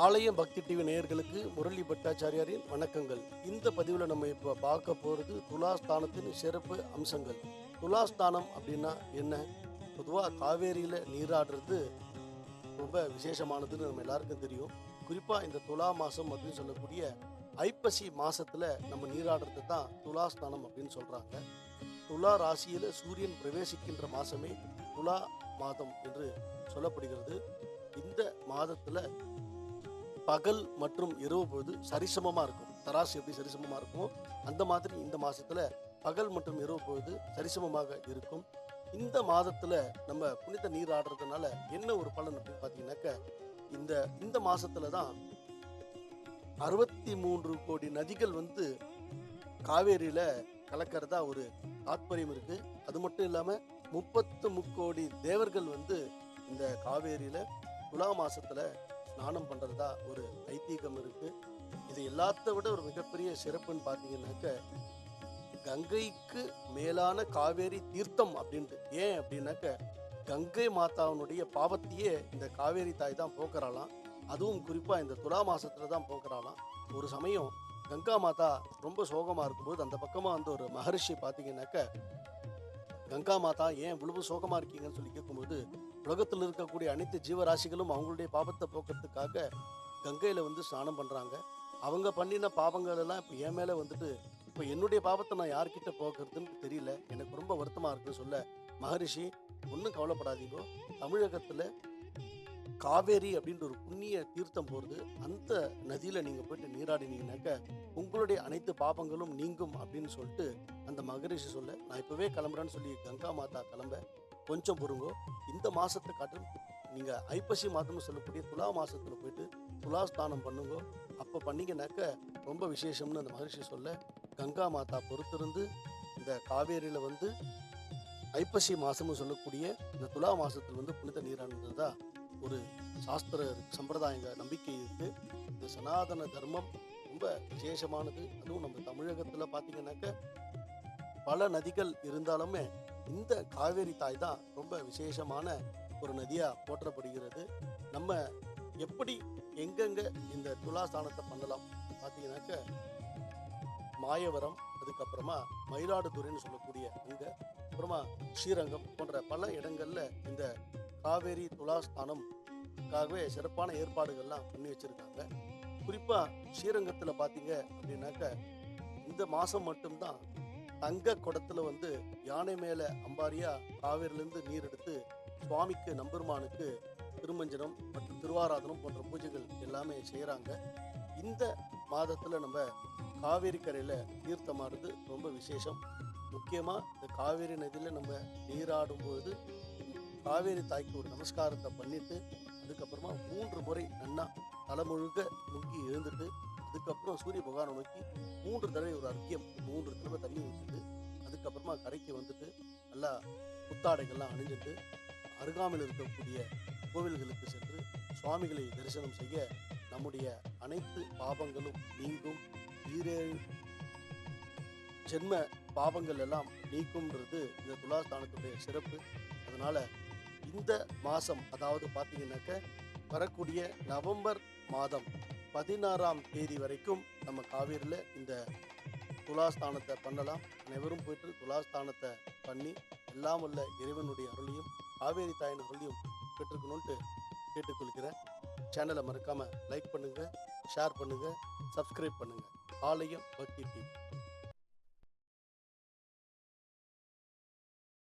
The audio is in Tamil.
ஆலயம் பக்தி டிவி நேயர்களுக்கு முரளி பட்டாச்சாரியாரின் வணக்கங்கள். இந்த பதிவில் நம்ம இப்போ பார்க்க போகிறது துலாஸ்தானத்தின் சிறப்பு அம்சங்கள். துலாஸ்தானம் அப்படின்னா என்ன? பொதுவாக காவேரியில் நீராடுறது ரொம்ப விசேஷமானதுன்னு நம்ம எல்லாருக்கும் தெரியும். குறிப்பாக இந்த துலா மாதம் அப்படின்னு சொல்லக்கூடிய ஐப்பசி மாதத்தில் நம்ம நீராடுறது தான் துலாஸ்தானம் அப்படின்னு சொல்கிறாங்க. துலா ராசியில் சூரியன் பிரவேசிக்கின்ற மாதமே துலா மாதம் என்று சொல்லப்படுகிறது. இந்த மாதத்தில் பகல் மற்றும் இரவு பொழுது சரிசமமாக இருக்கும். தராசு எப்படி சரிசமமாக இருக்குமோ அந்த மாதிரி இந்த மாதத்தில் பகல் மற்றும் இரவு பொழுது சரிசமமாக இருக்கும். இந்த மாதத்தில் நம்ம புனித நீர் ஆடுறதுனால என்ன ஒரு பலன் அப்படின்னு பார்த்தீங்கன்னாக்க, இந்த இந்த மாதத்தில் தான் 63 கோடி நதிகள் காவேரியில் கலக்கிறதா ஒரு தாத்பரியம் இருக்குது. அது மட்டும் இல்லாமல் 33 கோடி தேவர்கள் இந்த காவேரியில் துலா மாதத்தில் ஸ்நானம் பண்ணுறதா ஒரு ஐதீகம் இருக்குது. இது எல்லாத்த விட ஒரு மிகப்பெரிய சிறப்புன்னு பார்த்தீங்கன்னாக்க, கங்கைக்கு மேலான காவேரி தீர்த்தம் அப்படின்ட்டு. ஏன் அப்படின்னாக்க, கங்கை மாதாவினுடைய பாவத்தையே இந்த காவேரி தாய் தான் போக்குறாளாம். அதுவும் குறிப்பாக இந்த துலா மாதத்தில் தான் போக்குறாளாம். ஒரு சமயம் கங்கா மாதா ரொம்ப சோகமாக இருக்கும்போது அந்த பக்கமாக ஒரு மகரிஷி பார்த்தீங்கன்னாக்க, கங்கா மாதா ஏன் இவ்வளவு சோகமாக இருக்கீங்கன்னு சொல்லி கேட்கும்போது, உலகத்தில் இருக்கக்கூடிய அனைத்து ஜீவராசிகளும் அவங்களுடைய பாவத்தை போக்குறதுக்காக கங்கையில் ஸ்நானம் பண்ணுறாங்க. அவங்க பண்ணின பாவங்கள் எல்லாம் இப்போ என் மேலே இப்போ என்னுடைய பாவத்தை நான் யார்கிட்ட போக்குறதுன்னு தெரியல, எனக்கு ரொம்ப வருத்தமாக இருக்குன்னு சொல்ல, மகரிஷி ஒன்றும் கவலைப்படாதீங்க, தமிழகத்தில் காவேரி அப்படின்ற ஒரு புண்ணிய தீர்த்தம் போகிறது, அந்த நதியில் நீங்கள் போயிட்டு நீராடினீங்கன்னாக்க உங்களுடைய அனைத்து பாபங்களும் நீங்கும் அப்படின்னு சொல்லிட்டு அந்த மகரிஷி சொல்ல, நான் இப்போவே கிளம்புறேன்னு சொல்லி கங்கா மாதா கிளம்ப, கொஞ்சம் பொறுங்கோ, இந்த மாதத்தை காட்டும் நீங்கள் ஐப்பசி மாதம்னு சொல்லக்கூடிய துலா மாதத்தில் போயிட்டு துலா ஸ்நானம் பண்ணுங்கோ, அப்போ பண்ணிங்கனாக்க ரொம்ப விசேஷம்னு அந்த மகரிஷி சொல்ல, கங்கா மாதா பொறுத்திருந்து இந்த காவேரியில் ஐப்பசி மாதம்னு சொல்லக்கூடிய இந்த துலா மாதத்தில் புனித நீரானது தான் ஒரு சாஸ்திர சம்பிரதாயங்க நம்பிக்கை இருக்குது. இந்த சனாதன தர்மம் ரொம்ப விசேஷமானது. அதுவும் நம்ம தமிழகத்தில் பார்த்தீங்கன்னாக்க பல நதிகள் இருந்தாலுமே இந்த காவேரி தாய் தான் ரொம்ப விசேஷமான ஒரு நதியாக போற்றப்படுகிறது. நம்ம எப்படி எங்கெங்கே இந்த துலாஸ்தானத்தை பண்ணலாம் பார்த்தீங்கன்னாக்க, மாயவரம், அதுக்கப்புறமா மயிலாடுதுறைன்னு சொல்லக்கூடிய அங்கே, அப்புறமா ஸ்ரீரங்கம் போன்ற பல இடங்களில் இந்த காவேரி துலாஸ்தானம்காகவே சிறப்பான ஏற்பாடுகள்லாம் பண்ணி வச்சுருக்காங்க. குறிப்பாக ஸ்ரீரங்கத்தில் பார்த்தீங்க அப்படின்னாக்க, இந்த மாதம் மட்டும்தான் தங்க குடத்தில் யானை மேலே அம்பாரியா காவேரியிலேருந்து நீர் எடுத்து சுவாமிக்கு நம்பெருமானுக்கு திருமஞ்சனம் மற்றும் திருவாராதனம் போன்ற பூஜைகள் எல்லாமே செய்கிறாங்க. இந்த மாதத்தில் நம்ம காவேரி கரையில் தீர்த்தமாடுறது ரொம்ப விசேஷம். முக்கியமாக இந்த காவேரி நதியில் நம்ம நீராடும்பொழுது காவேரி தாய்க்கு ஒரு நமஸ்காரத்தை பண்ணிவிட்டு, அதுக்கப்புறமா 3 முறை நன்னா தலைமுழுக்க முங்கி எழுந்துட்டு, அதுக்கப்புறம் சூரிய பகவானை நோக்கி 3 தடவை ஒரு அர்க்கியம், 3 தடவை தண்ணி ஊற்றிட்டு, அதுக்கப்புறமா கரைக்கு நல்லா புத்தாடைகள்லாம் அணிஞ்சிட்டு அருகாமையில் இருக்கக்கூடிய கோவில்களுக்கு சென்று சுவாமிகளை தரிசனம் செய்ய நம்முடைய அனைத்து பாவங்களும் நீங்கும். ஈரேழு ஜென்ம பாவங்கள் எல்லாம் நீக்கும்ன்றது இந்த துலாஸ்தானத்துடைய சிறப்பு. அதனால் இந்த மாதம், அதாவது பார்த்தீங்கன்னாக்க வரக்கூடிய நவம்பர் மாதம் 16ஆம் தேதி வரைக்கும் நம்ம காவேரியில் இந்த துலாஸ்தானத்தை பண்ணலாம். அனைவரும் போயிட்டு துலாஸ்தானத்தை பண்ணி எல்லாம் உள்ள இறைவனுடைய அருளையும் காவேரி தாயின் அருளையும் பெற்றுக்கணுன்ட்டு கேட்டுக்கொள்கிறேன். சேனலை மறக்காமல் லைக் பண்ணுங்கள், ஷேர் பண்ணுங்கள், சப்ஸ்கிரைப் பண்ணுங்கள். ஆலயம் பக்தி டிவி.